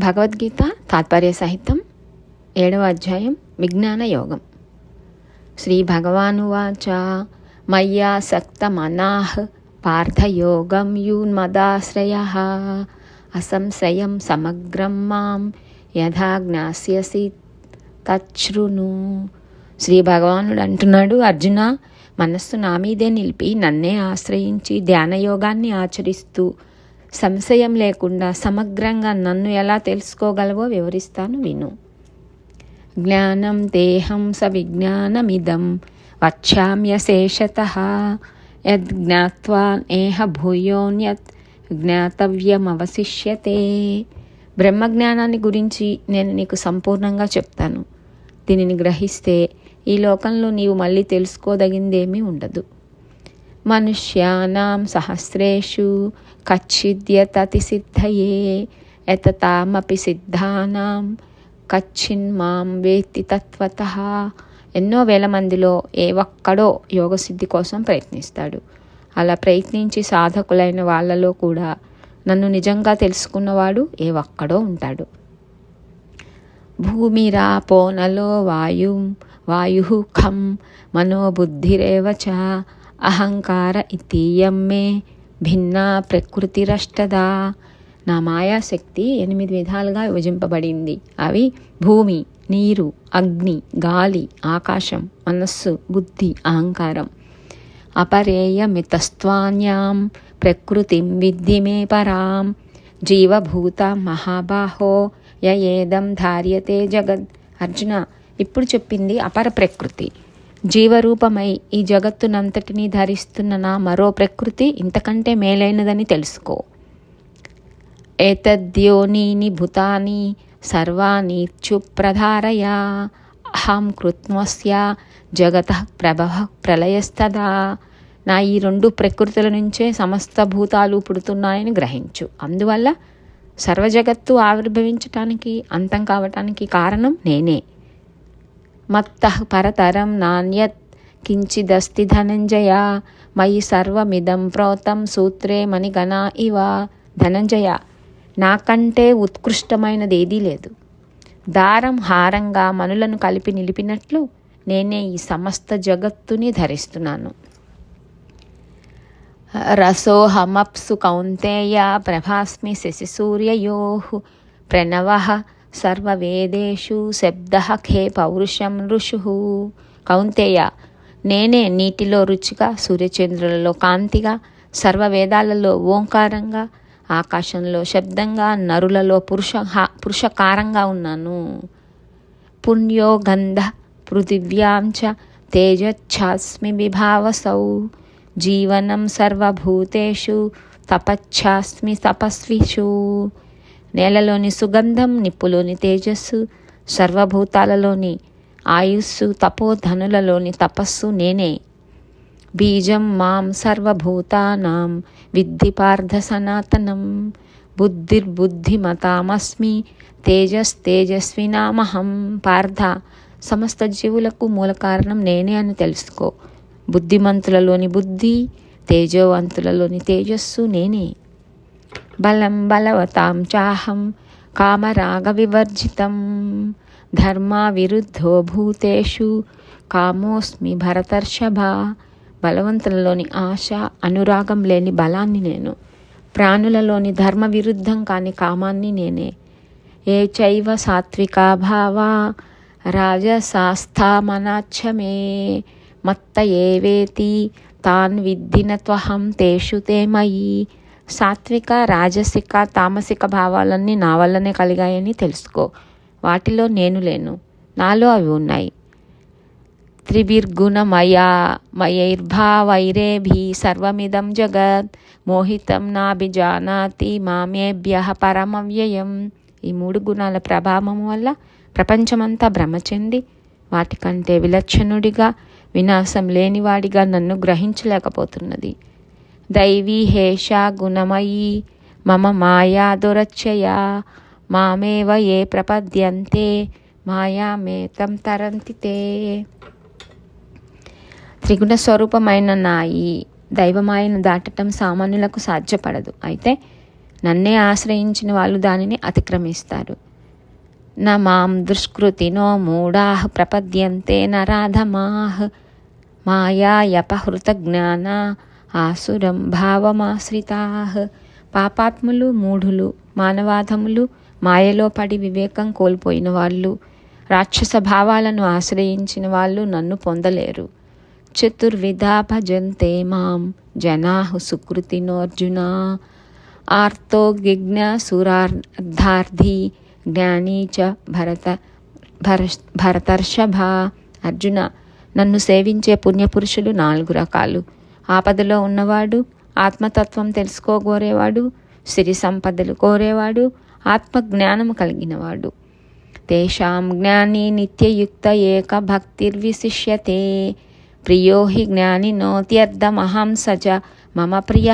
భగవద్గీత తాత్పర్య సహితం 7వ అధ్యాయం విజ్ఞాన యోగం. శ్రీ భగవానువాచ మయ్యాసక్తమనాః పార్థయోగం యూన్మదాశ్రయః అసంశయం సమగ్రం మాం యథా జ్ఞాస్యసి తచ్ఛృణు. శ్రీ భగవానుడు అంటున్నాడు, అర్జున, మనస్సు నా మీదే నిలిపి నన్నే ఆశ్రయించి ధ్యానయోగాన్ని ఆచరిస్తూ సంశయం లేకుండా సమగ్రంగా నన్ను ఎలా తెలుసుకోగలవో వివరిస్తాను, విను. జ్ఞానం దేహం సవిజ్ఞానమిదం వక్ష్యామ్యశేషతః యజ్ఞాత్వా నేహ భూయోన్యత్ జ్ఞాతవ్యమవశిష్యతే. బ్రహ్మజ్ఞానాన్ని గురించి నేను నీకు సంపూర్ణంగా చెప్తాను. దీనిని గ్రహిస్తే ఈ లోకంలో నీవు మళ్ళీ తెలుసుకోదగిందేమీ ఉండదు. మనుష్యానాం సహస్రేషు కచ్చిద్యతతి సిద్ధయే యతతామపి సిద్ధానాం కచ్చిన్మాం వేత్తి తత్వతః. ఎన్నో వేల మందిలో ఏ ఒక్కడో యోగసిద్ధి కోసం ప్రయత్నిస్తాడు. అలా ప్రయత్నించి సాధకులైన వాళ్ళలో కూడా నన్ను నిజంగా తెలుసుకున్నవాడు ఏ ఒక్కడో ఉంటాడు. భూమిరాపో నలో వాయు ఖం మనోబుద్ధిరేవ చ అహంకార ఇతీయం మే భిన్నా ప్రకృతిరష్టదా. నా మాయాశక్తి 8 విధాలుగా విభజింపబడింది. అవి భూమి, నీరు, అగ్ని, గాలి, ఆకాశం, మనస్సు, బుద్ధి, అహంకారం. అపరేయమితస్త్వాన్యాం ప్రకృతిం విద్ధి మే పరాం జీవభూత మహాబాహో యయేదం ధార్యతే జగద్. అర్జున, ఇప్పుడు చెప్పింది అపర ప్రకృతి. జీవరూపమై ఈ జగత్తునంతటినీ ధరిస్తున్న నా మరో ప్రకృతి ఇంతకంటే మేలైనదని తెలుసుకో. ఏతద్యోనీని భూతాని సర్వాణీత్యుప్రధారయ అహం కృత్మస్య జగతః ప్రభవ ప్రళయస్తదా. నా ఈ 2 ప్రకృతుల నుంచే సమస్త భూతాలు పుడుతున్నాయని గ్రహించు. అందువల్ల సర్వజగత్తు ఆవిర్భవించటానికి, అంతం కావటానికి కారణం నేనే. మత్తః పరతరం నాన్యత్ కించిదస్తి ధనంజయ మయి సర్వమిదం ప్రోతం సూత్రే మణిగణా ఇవ. ధనంజయ, నాకంటే ఉత్కృష్టమైనది ఏదీ లేదు. దారం హారంగా మనులను కలిపి నిలిపినట్లు నేనే ఈ సమస్త జగత్తుని ధరిస్తున్నాను. రసోహమప్సు కౌంతేయ ప్రభాస్మి శశిసూర్యయోః ప్రణవః సర్వవేదేషు శబ్దః ఖే పౌరుషం ఋషుః. కౌంతేయ, నేనే నీటిలో రుచిగా, సూర్యచంద్రులలో కాంతిగా, సర్వవేదాలలో ఓంకారంగా, ఆకాశంలో శబ్దంగా, నరులలో పురుషకారంగా ఉన్నాను. పుణ్యో గంధ పృథివ్యాం చ తేజచ్ఛాస్మి విభావసౌ జీవనం సర్వభూతేషు తపచ్ఛాస్మి తపస్విషు. నేలలోని సుగంధం, నిప్పులోని తేజస్సు, సర్వభూతాలలోని ఆయుస్సు, తపోధనులలోని తపస్సు నేనే. బీజం మాం సర్వభూతానాం విద్ధి పార్థ సనాతనం బుద్ధిర్బుద్ధిమతామస్మి తేజస్వినామహం. పార్థ, సమస్త జీవులకు మూల కారణం నేనే అని తెలుసుకో. బుద్ధిమంతులలోని బుద్ధి, తేజోవంతులలోని తేజస్సు నేనే. బలం బలవతాం చాహం కామరాగ వివర్జితం ధర్మా విరుద్ధో భూతేషు కామోస్మి భరతర్షభ. బలవంతులలోని ఆశ, అనురాగం లేని బలాన్ని నేను. ప్రాణులలోని ధర్మ విరుద్ధం కాని కామాన్ని నేనే. ఏ చైవ సాత్వికా భావా రాజసాస్థామనాచ్చమే మత్త ఏవేతి తాన్ విద్ధిన త్వహం తేషు తే మయి. సాత్విక, రాజసిక, తామసిక భావాలన్నీ నా వల్లనే కలిగాయని తెలుసుకో. వాటిలో నేను లేను, నాలో అవి ఉన్నాయి. త్రిభిర్గుణమయైర్భావైరేభి సర్వమిదం జగత్ మోహితం నాభిజానాతి మామేభ్యః పరమవ్యయం. ఈ 3 గుణాల ప్రభావం వల్ల ప్రపంచమంతా భ్రమ చెంది వాటికంటే విలక్షణుడిగా, వినాశం లేనివాడిగా నన్ను గ్రహించలేకపోతున్నది. దైవీ హేషా గుణమయీ మమ మాయా దురచ్చయా మామేవ ఏ ప్రపద్యంతే మాయామేతం తరంతి తే. త్రిగుణ స్వరూపమైన నా ఈ దైవమాయను దాటటం సామాన్యులకు సాధ్యపడదు. అయితే నన్నే ఆశ్రయించిన వాళ్ళు దానిని అతిక్రమిస్తారు. న మాం దుష్కృతినో మూఢాః ప్రపద్యంతే నరాధమాః మాయాయపహృత జ్ఞాన ఆసురం భావమాశ్రితాః. పాపాత్ములు, మూఢులు, మానవాధములు, మాయలో పడి వివేకం కోల్పోయిన వాళ్ళు, రాక్షస భావాలను ఆశ్రయించిన వాళ్ళు నన్ను పొందలేరు. చతుర్విధా భజంతే మాం జనాః సుకృతినోర్జున. ఆర్తో జిజ్ఞ సురార్థార్థి జ్ఞానీ చ భరతర్షభ. అర్జున, నన్ను సేవించే పుణ్యపురుషులు 4 రకాలు. ఆపదలో ఉన్నవాడు, ఆత్మతత్వం తెలుసుకోగోరేవాడు, సిరి సంపదలు కోరేవాడు, ఆత్మజ్ఞానము కలిగినవాడు. తేషాం జ్ఞాని నిత్యయుక్త ఏక భక్తిర్విశిష్యతే. ప్రియో హి జ్ఞానినోత్యర్థమహం సచ మమ ప్రియ.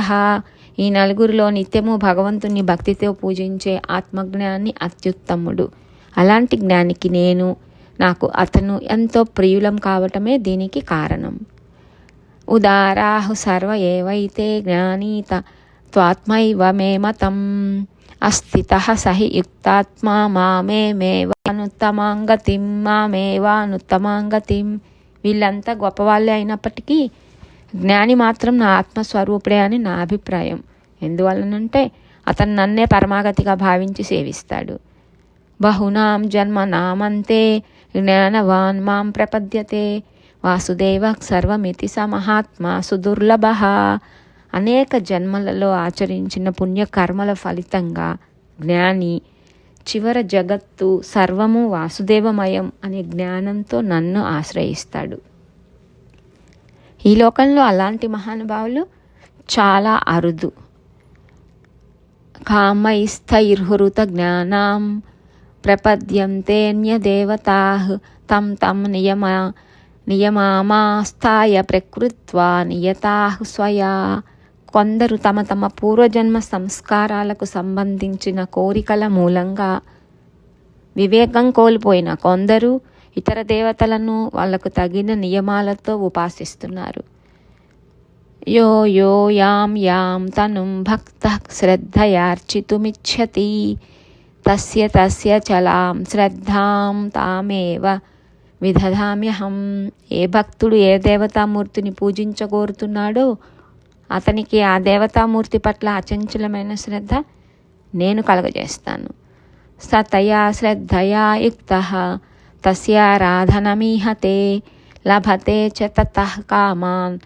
ఈ 4గురిలో నిత్యము భగవంతుని భక్తితో పూజించే ఆత్మజ్ఞాని అత్యుత్తముడు. అలాంటి జ్ఞానికి నాకు అతను ఎంతో ప్రియులం కావటమే దీనికి కారణం. ఉదారాహు సర్వ ఏవైతే జ్ఞానీత త్వాత్మైవ మే మతం. అస్థితః సహి యుక్తాత్మా మామేవానుత్తమాంగతిం. వీళ్ళంతా గొప్పవాళ్ళే అయినప్పటికీ జ్ఞాని మాత్రం నా ఆత్మస్వరూపుడే అని నా అభిప్రాయం. ఎందువలనంటే అతను నన్నే పరమాగతిగా భావించి సేవిస్తాడు. బహునాం జన్మనామంతే జ్ఞానవాన్ మాం ప్రపద్యతే. వాసుదేవ సర్వమితి స మహాత్మా సుదుర్లభ. అనేక జన్మలలో ఆచరించిన పుణ్యకర్మల ఫలితంగా జ్ఞాని చివర జగత్తు సర్వము వాసుదేవమయం అనే జ్ఞానంతో నన్ను ఆశ్రయిస్తాడు. ఈ లోకంలో అలాంటి మహానుభావులు చాలా అరుదు. కామైస్థైర్హృత జ్ఞానాం ప్రపద్యంతేన్యదేవతాః తం తం నియమామాస్థాయ ప్రకృత్వా నియతాః స్వయా. కొందరు తమ తమ పూర్వజన్మ సంస్కారాలకు సంబంధించిన కోరికల మూలంగా వివేకం కోల్పోయిన కొందరు ఇతర దేవతలను వాళ్లకు తగిన నియమాలతో ఉపాసిస్తున్నారు. యో యో యాం యాం తనుం భక్తః శ్రద్ధయార్చితుమిచ్చతి తస్య తస్య చలాం శ్రద్ధాం తామేవ విదధామ్యహం. ఏ భక్తుడు ఏ దేవతామూర్తిని పూజించగోరుతున్నాడో అతనికి ఆ దేవతామూర్తి పట్ల అచంచలమైన శ్రద్ధ నేను కలగజేస్తాను. సతయా శ్రద్ధయా యుక్తః తస్యారాధనమీహతే లభతే చ తతః కామాన్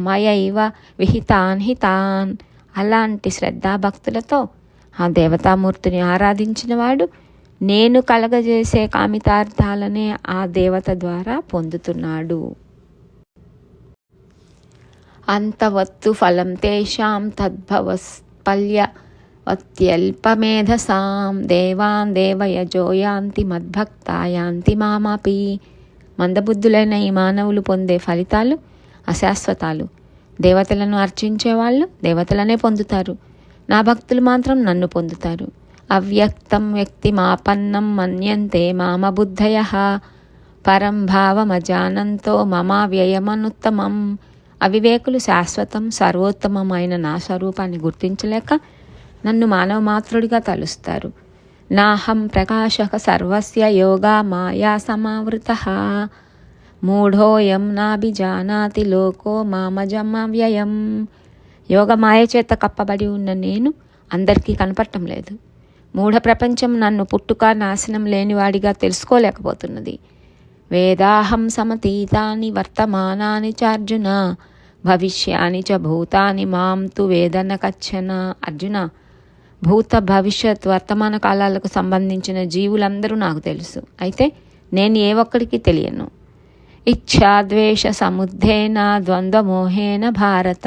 మయైవ విహితాన్ హితాన్. అలాంటి శ్రద్ధాభక్తులతో ఆ దేవతామూర్తిని ఆరాధించిన వాడు నేను కలగజేసే కామితార్థాలనే ఆ దేవత ద్వారా పొందుతున్నాడు. అంతవత్తు ఫలం తేషాం తద్భవత్పల్యవత్యల్పమేధసాం దేవాన్ దేవయజో యాంతి మద్భక్తా యాంతి మామపి. మందబుద్ధులైన ఈ మానవులు పొందే ఫలితాలు అశాశ్వతాలు. దేవతలను అర్చించేవాళ్ళు దేవతలనే పొందుతారు, నా భక్తులు మాత్రం నన్ను పొందుతారు. అవ్యక్తం వ్యక్తిమాపన్నం మన్యంతే మామ బుద్ధయః పరం భావమజానంతో మమా వ్యయమనుత్తమం. అవివేకులు శాశ్వతం సర్వోత్తమమైన నా స్వరూపాన్ని గుర్తించలేక నన్ను మానవ మాత్రుడిగా తలుస్తారు. నాహం ప్రకాశక సర్వస్య యోగా మాయా సమావృతః మూఢోయం నాభిజానాతి లోకో మామజమవ్యయం. యోగ మాయ చేత కప్పబడి ఉన్న నేను అందరికీ కనపడటం లేదు. మూఢ ప్రపంచం నన్ను పుట్టుక నాశనం లేనివాడిగా తెలుసుకోలేకపోతున్నది. వేదాహం సమతీతాని వర్తమానాని చార్జున భవిష్యాని చ భూతాని మాం తు వేదన కచ్చన. అర్జున, భూత భవిష్యత్ వర్తమాన కాలాలకు సంబంధించిన జీవులందరూ నాకు తెలుసు, అయితే నేను ఏ ఒక్కడికి తెలియను. ఇచ్ఛాద్వేష సముద్ధేన ద్వంద్వమోహేన భారత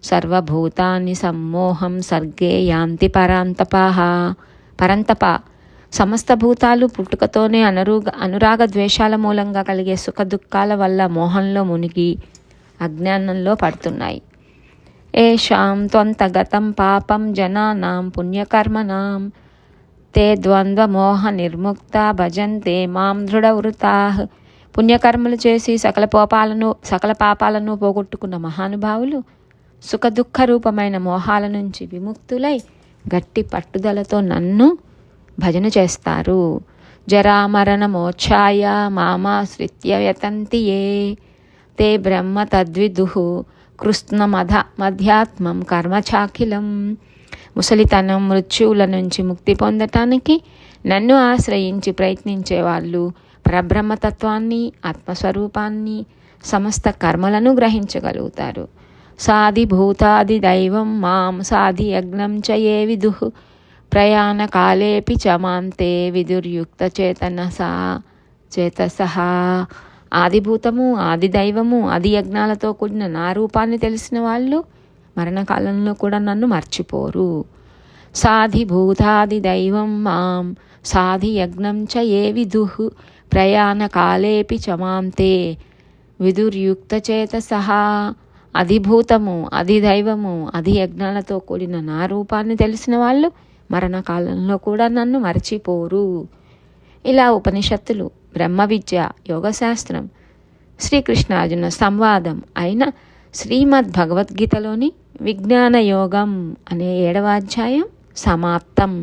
సర్వభూతాన్ని సమ్మోహం సర్గే యాంతి పరంతప. సమస్త భూతాలు పుట్టుకతోనే అనురాగ ద్వేషాల మూలంగా కలిగే సుఖ దుఃఖాల వల్ల మోహంలో మునిగి అజ్ఞానంలో పడుతున్నాయి. ఏషాం త్వంతగతం పాపం జనానాం పుణ్యకర్మణాం తే ద్వంద్వమోహ నిర్ముక్త భజంతే మాం దృఢవృతాః. పుణ్యకర్మలు చేసి సకల పాపాలను పోగొట్టుకున్న మహానుభావులు సుఖదుఖ రూపమైన మోహాల నుంచి విముక్తులై గట్టి పట్టుదలతో నన్ను భజన చేస్తారు. జరామరణ మోక్షాయ మామాశ్రిత్య యతంతి ఏ తే బ్రహ్మ తద్విదుః కృష్ణ మధ్యాత్మం కర్మచాఖిలం. ముసలితనం మృత్యువుల నుంచి ముక్తి పొందటానికి నన్ను ఆశ్రయించి ప్రయత్నించే వాళ్ళు పరబ్రహ్మతత్వాన్ని, ఆత్మస్వరూపాన్ని, సమస్త కర్మలను గ్రహించగలుగుతారు. సాధిభూతాది దైవం మాం సాధి యజ్ఞం చ ఏ విదుః ప్రయాణకాలేపి చ మాంతే విదుర్యుక్త చేతసః. ఆదిభూతము, ఆది దైవము, ఆది యజ్ఞాలతో కూడిన నా రూపాన్ని తెలిసిన వాళ్ళు మరణకాలంలో కూడా నన్ను మర్చిపోరు. సాధిభూతాది దైవం మాం సాధి యజ్ఞం చ ఏ విదుః ప్రయాణకాలేపి చ మాంతే విదుర్యుక్త చేతసః. అధిభూతము, అధిదైవము, అధి యజ్ఞాలతో కూడిన నా రూపాన్ని తెలిసిన వాళ్ళు మరణకాలంలో కూడా నన్ను మర్చిపోరు. ఇలా ఉపనిషత్తులు, బ్రహ్మ విద్య, యోగశాస్త్రం, శ్రీకృష్ణార్జున సంవాదం అయిన శ్రీమద్ భగవద్గీతలోని విజ్ఞాన యోగం అనే 7వ అధ్యాయం సమాప్తం.